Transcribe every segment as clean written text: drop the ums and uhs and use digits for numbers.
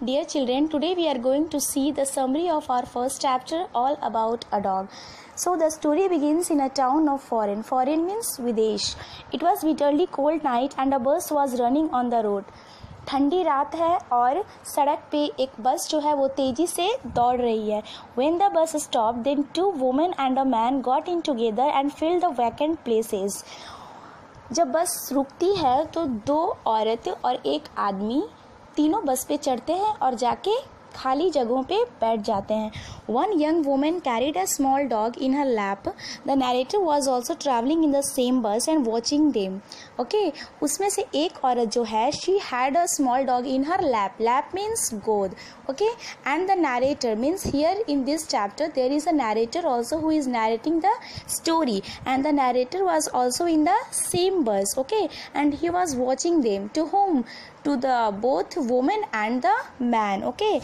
Dear children, today we are going to see the summary of our first chapter all about a dog. So the story begins in a town of foreign. Foreign means Videsh. It was bitterly cold night and a bus was running on the road. ठंडी रात है और सड़क पे एक बस जो है वो तेजी से दौड़ रही है. When the bus stopped, then two women and a man got in together and filled the vacant places. जब बस रुकती है तो दो औरत और एक आदमी तीनों बस पे चढ़ते हैं और जाके खाली जगहों पे बैठ जाते हैं. One young woman carried a small dog in her lap. The narrator was also traveling in the same bus and watching them. Okay, उसमें से एक औरत जो है she had a small dog in her lap. Lap means गोद. Okay, and the narrator means here in this chapter there is a narrator also who is narrating the story, and the narrator was also in the same bus. Okay, and he was watching them. To whom? To the both woman and the man. Okay.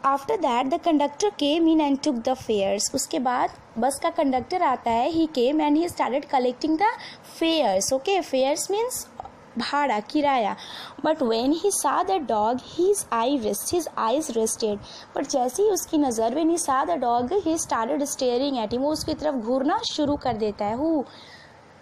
After that the conductor came in and took the fares. उसके बाद बस का conductor आता है. He came and he started collecting the fares. Okay, fares means भाड़ा, किराया. But when he saw the dog, his eyes rested. But जैसे ही उसकी नज़र, when he saw the dog, he started staring at him. वो उसकी तरफ घूरना शुरू कर देता है. Who?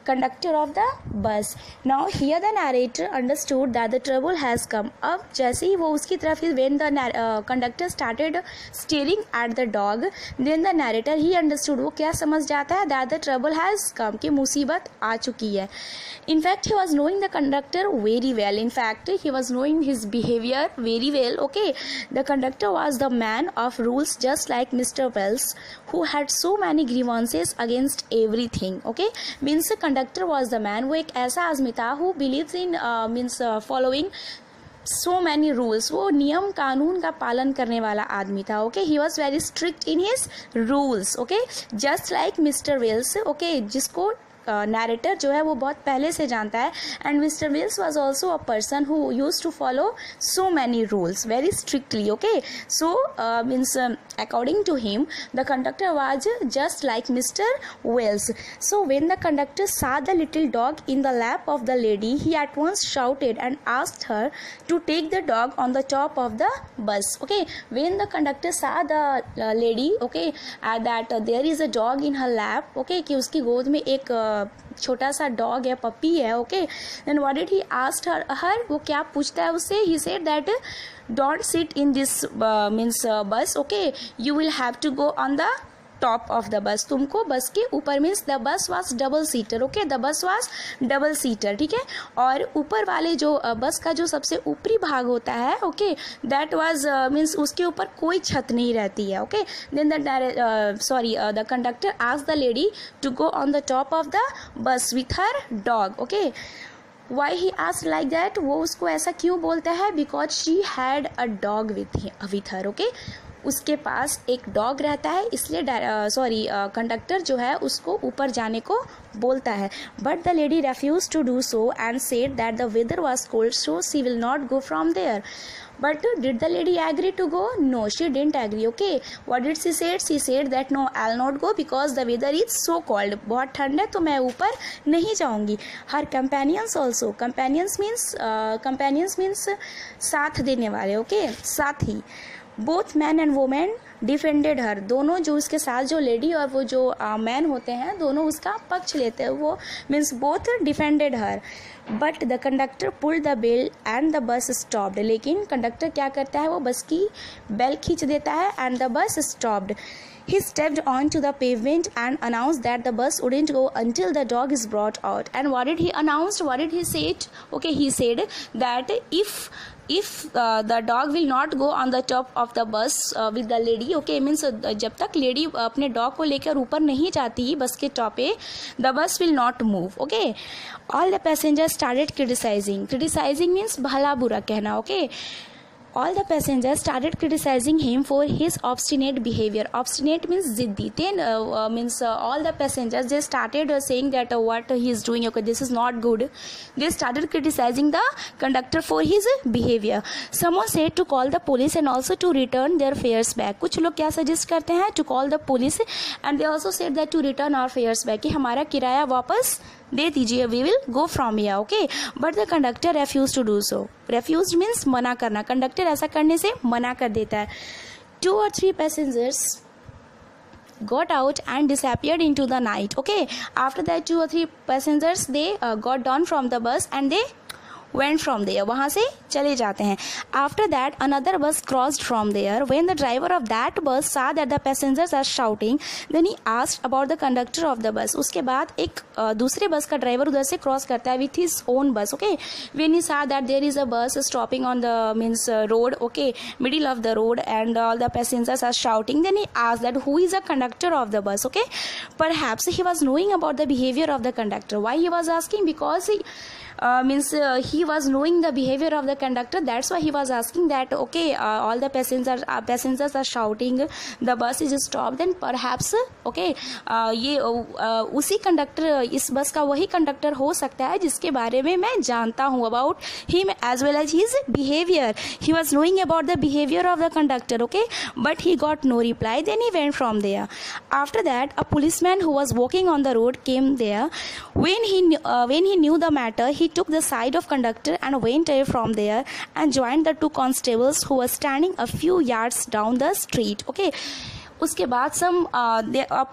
Conductor of the bus. Now here the narrator understood that the trouble has come. अब जैसे ही वो उसकी तरफ, when the conductor started staring at the dog, then the narrator he understood, वो क्या समझ जाता है, that the trouble has come, कि मुसीबत आ चुकी है. In fact he was knowing the conductor very well. In fact he was knowing his behavior very well. Okay, the conductor was the man of rules, just like Mr. Wells, who had so many grievances against everything. Okay, means conductor was the man. वो एक ऐसा आदमी था who believes in means following so many rules. वो नियम कानून का पालन करने वाला आदमी था. Okay, he was very strict in his rules. Okay, just like mister Wells. Okay, जिसको नैरेटर जो है वो बहुत पहले से जानता है. And mister Wills was also a person who use to follow so many rules very strictly. Okay, so means according to him the conductor was just like Mr. Wells. So when the conductor saw the little dog in the lap of the lady, he at once shouted and asked her to take the dog on the top of the bus. Okay, when the conductor saw the lady, okay, that there is a dog in her lap, okay, कि उसकी गोद में एक छोटा सा dog है, puppy है. Okay, then what did he asked her, वो क्या पूछता है उससे. He said that don't sit in this means bus. Okay, you will have to go on the top of the bus. तुमको बस के ऊपर, means the bus was double seater. Okay, the bus was double seater. ठीक है, और ऊपर वाले जो बस का जो सबसे ऊपरी भाग होता है, ओके, दैट वाज मीन्स उसके ऊपर कोई छत नहीं रहती है. Okay, then the conductor asked the lady to go on the top of the bus with her dog. Okay, why he asked like that, वो उसको ऐसा क्यों बोलता है, because she had a dog with her. Okay, उसके पास एक dog रहता है, इसलिए कंडक्टर जो है उसको ऊपर जाने को बोलता है. But the lady refuse to do so and said that the weather was cold so she will not go from there. But did the lady agree to go? No, she didn't agree. Okay, what did she say? She said that no, I'll not go because the weather is so cold. बहुत ठंड है तो मैं ऊपर नहीं जाऊंगी. Her companions also. Companions means साथ देने वाले. Okay, साथी. Both man and woman defended her. दोनों जो उसके साथ जो लेडी और वो जो मैन होते हैं, दोनों उसका पक्ष लेते हैं. वो means both defended her. But the conductor pulled the bell and the bus stopped. लेकिन कंडक्टर क्या करता है, वो बस की बेल खींच देता है and the bus stopped. He stepped onto the pavement and announced that the bus wouldn't go until the dog is brought out. And what did he announce? What did he say? Okay, he said that if the dog will not go on the top of the bus with the lady, okay, means जब तक lady अपने dog को लेकर ऊपर नहीं जाती बस के टॉप पे, the bus will not move. Okay, all the passengers started criticizing means भला बुरा कहना. Okay, all the passengers started criticizing him for his obstinate behavior. Obstinate means ziddi. Then all the passengers, they started saying that what he is doing, okay, this is not good. They started criticizing the conductor for his behavior. Someone said to call the police and also to return their fares back. कुछ लोग क्या suggest करते हैं, to call the police, and they also said that to return our fares back, कि हमारा किराया वापस दे दीजिए, we will go from here, okay. But the conductor refuse to do so. Refuse means मना करना. कंडक्टर ऐसा करने से मना कर देता है. 2 or 3 passengers got out and disappeared into the night. Okay, after that 2 or 3 passengers they got down from the bus and they went from there. वहाँ से चले जाते हैं. After that another bus crossed from there. When the driver of that bus saw that the passengers are shouting, then he asked about the conductor of the bus. उसके बाद एक दूसरे बस का ड्राइवर उधर से क्रॉस करता है with his own bus. Okay, when he saw that there is a bus stopping on the road, okay, middle of the road, and all the passengers are shouting, then he asked that who is the conductor of the bus. Okay, perhaps he was knowing about the behavior of the conductor. Why he was asking? Because he was knowing the behavior of the conductor, that's why he was asking that okay, all the passengers are shouting, the bus is stopped, then perhaps okay, ये उसी conductor, इस बस का वही conductor हो सकता है जिसके बारे में मैं जानता हूँ, about him as well as his behavior. He was knowing about the behavior of the conductor, okay, but he got no reply. Then he went from there. After that a policeman who was walking on the road came there. When he knew the matter, he took the side of conductor and went away from there and joined the 2 constables who were standing a few yards down the street. Okay, उसके बाद some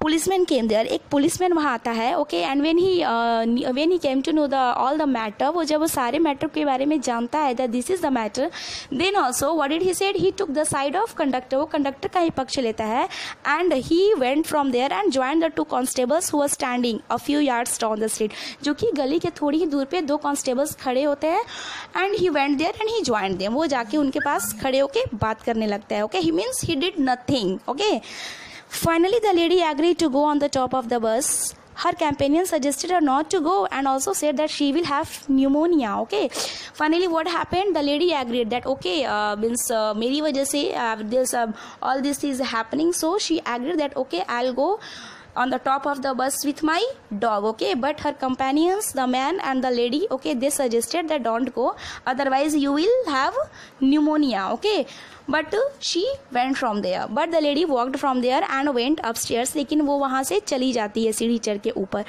policeman came there. एक policeman वहाँ आता है. Okay, and when he came to know the all the matter, वो जब वो सारे मैटर के बारे में जानता है that this is the matter, then also what did he said, he took the side of conductor. वो कंडक्टर का ही पक्ष लेता है. And he went from there and join the 2 constables who were standing a few yards down the street. जो कि गली के थोड़ी ही दूर पे 2 कॉन्स्टेबल्स खड़े होते हैं. And he went there and he join them. वो जाके उनके पास खड़े होके बात करने लगता है. Okay, he means he did nothing. Okay, finally the lady agreed to go on the top of the bus. Her companion suggested her not to go and also said that she will have pneumonia. Okay, finally what happened, the lady agreed that okay, मेरी वजह से this all this is happening, so she agreed that okay, I'll go on the top of the bus with my dog. Okay, but her companions, the man and the lady, okay, they suggested that don't go, otherwise you will have pneumonia. Okay, but she went from there. But the lady walked from there and went upstairs. लेकिन वो वहाँ से चली जाती है सीढ़ी चढ़ के ऊपर.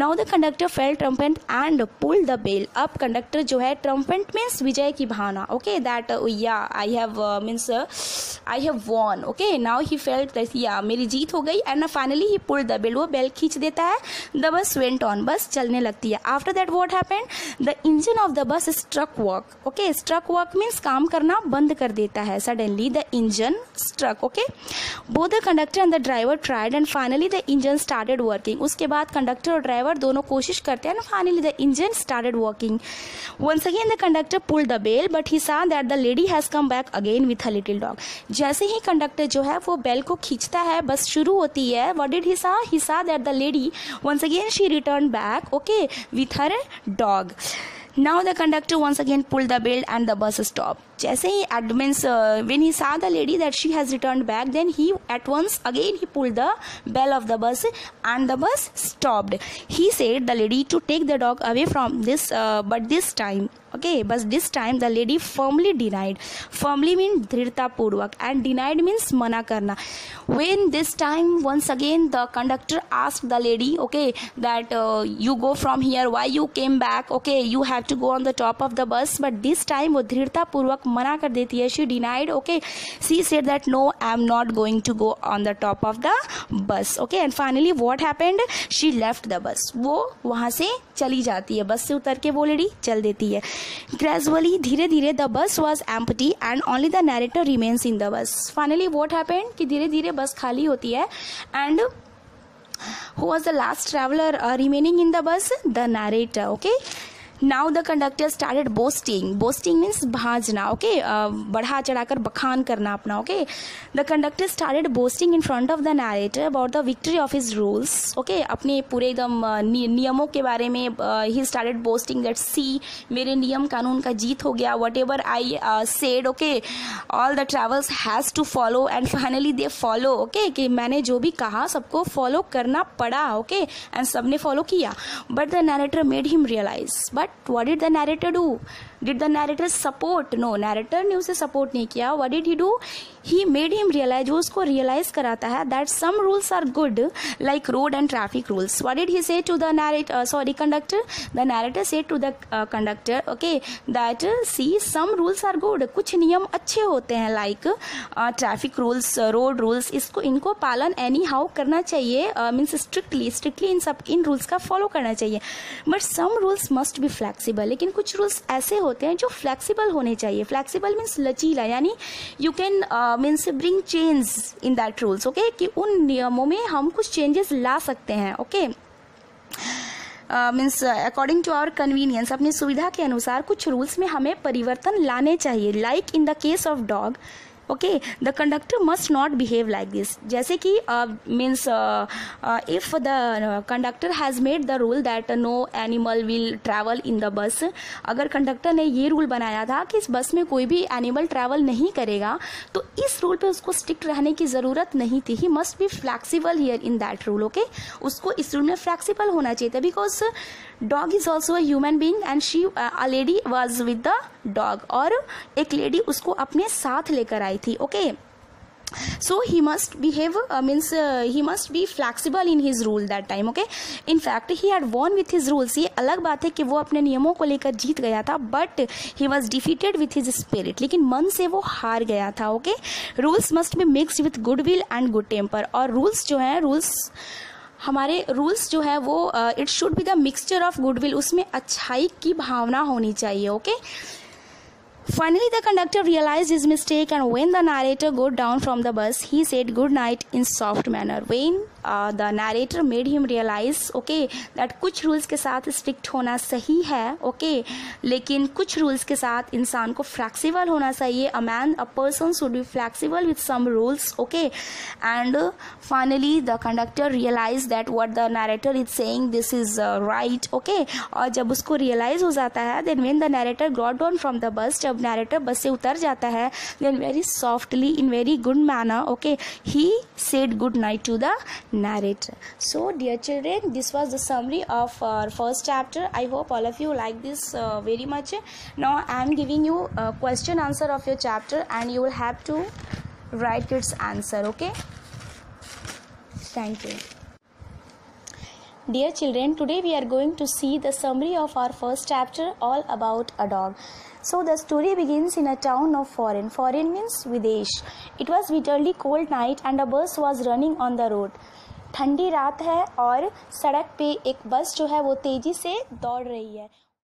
Now the conductor felt trumpet and pulled the bell. अब कंडक्टर जो है, trumpet means विजय की भावना. Okay, that yeah, I have I have won. Okay, now he felt that yeah, मेरी जीत हो गई. And finally he pulled the bell. वो bell खींच देता है. The bus went on. बस चलने लगती है. After that what happened? The engine of the bus struck work. Okay, struck work means काम करना बंद कर देता है. Suddenly the engine struck. Okay, both the conductor and the driver tried and finally the engine started working. उसके बाद conductor और driver दोनों कोशिश करते हैं and finally the engine started working. Once again the conductor pulled the bell but he saw that the lady has come back again with her little dog. जैसे ही conductor जो है वो बेल को खींचता है, बस शुरू होती है. What did he saw? He saw that the lady once again she returned back, okay, with her dog. Now the conductor once again pulled the bell and the bus stopped. जैसे ही when he saw the lady that she has returned back, then he at once again he pulled the bell of the bus and the bus stopped. He said the lady to take the dog away from this, but this time, okay, but this time the lady firmly denied. Firmly means दृढ़ता पूर्वक and denied means मना करना. When this time once again the conductor asked the lady, okay, that you go from here, why you came back, okay, you have to go on the top of the bus, but this time वो दृढ़ता पूर्वक मना कर देती है. She denied. Okay, she said that no, I am not going to go on the top of the bus. Okay, and finally what happened? She left the bus. वो वहाँ से चली जाती है. बस से उतर के वो लेडी चल देती है. Gradually, धीरे धीरे the bus was empty and only the narrator remains in the bus. Finally what happened कि धीरे धीरे बस खाली होती है. And who was the last traveler remaining in the bus? The narrator. Okay, now the conductor started boasting. Boasting means भाजना. Okay, बढ़ा चढ़ाकर बखान करना अपना. Okay, the conductor started boasting in front of the narrator about the victory of his rules. Okay, अपने पूरे एकदम नियमों के बारे में he started boasting that see, मेरे नियम कानून का जीत हो गया. Whatever I said, okay, all the travels has to follow and finally they follow. Okay, कि मैंने जो भी कहा सबको follow करना पड़ा. Okay, and सबने follow किया. But the narrator made him realize. But what did the narrator do? Did the narrator support? No, narrator ने उसे support नहीं किया. What did he do? He made him realise, वो उसको रियलाइज कराता है that some rules are good like road and traffic rules. What did he say to the conductor? The narrator said to the conductor okay that see some rules are good, कुछ नियम अच्छे होते हैं like traffic rules, road rules, इनको पालन anyhow करना चाहिए, means strictly इन रूल्स का फॉलो करना चाहिए. But some rules must be flexible, लेकिन कुछ रूल्स ऐसे होते हैं जो फ्लेक्सिबल होने चाहिए. फ्लेक्सिबल मीन्स लचीला, यानी you can means bring change in that rules okay, कि उन नियमों में हम कुछ चेंजेस ला सकते हैं okay. Means according to our convenience, अपनी सुविधा के अनुसार कुछ रूल्स में हमें परिवर्तन लाने चाहिए. Like in the case of dog okay, the conductor must not behave like this. जैसे कि means if the conductor has made the rule that no animal will travel in the bus, अगर conductor ने ये rule बनाया था कि इस बस में कोई भी एनिमल ट्रैवल नहीं करेगा, तो इस रूल पे उसको स्ट्रिक्ट रहने की ज़रूरत नहीं थी. He must be flexible here in that rule okay, उसको इस रूल में फ्लैक्सीबल होना चाहिए था. Because dog is also a human being and she a lady was with the dog, और एक लेडी उसको अपने साथ लेकर आई थी okay. So he must behave he must be flexible in his rule that time okay. In fact he had won with his rules. ये अलग बात है कि वो अपने नियमों को लेकर जीत गया था, but he was defeated with his spirit, लेकिन मन से वो हार गया था okay. Rules must be mixed with goodwill and good temper, और रूल्स जो हैं, हमारे रूल्स जो है वो it should be the mixture of goodwill, उसमें अच्छाई की भावना होनी चाहिए okay. Finally, the conductor realized his mistake, and when the narrator got down from the bus, he said good night in soft manner. When the narrator made him realize, okay, that कुछ rules के साथ strict होना सही है, okay, लेकिन कुछ rules के साथ इंसान को flexible होना चाहिए. A person should be flexible with some rules, okay. And finally, the conductor realized that what the narrator is saying, this is right, okay. और जब उसको realize हो जाता है, then when the narrator got down from the bus, जब narrator बस से उतर जाता है, then very softly in very good manner okay, he said good night to the narrator. So dear children, this was the summary of our first chapter. I hope all of you like this very much. Now I am giving you a question answer of your chapter, and you will have to write its answer okay. Thank you. Dear children, today we are going to see the summary of our first chapter all about a dog. So the story begins in a town of foreign. Foreign means Videsh. It was bitterly cold night and a bus was running on the road. ठंडी रात है और सड़क पे एक बस जो है वो तेजी से दौड़ रही है.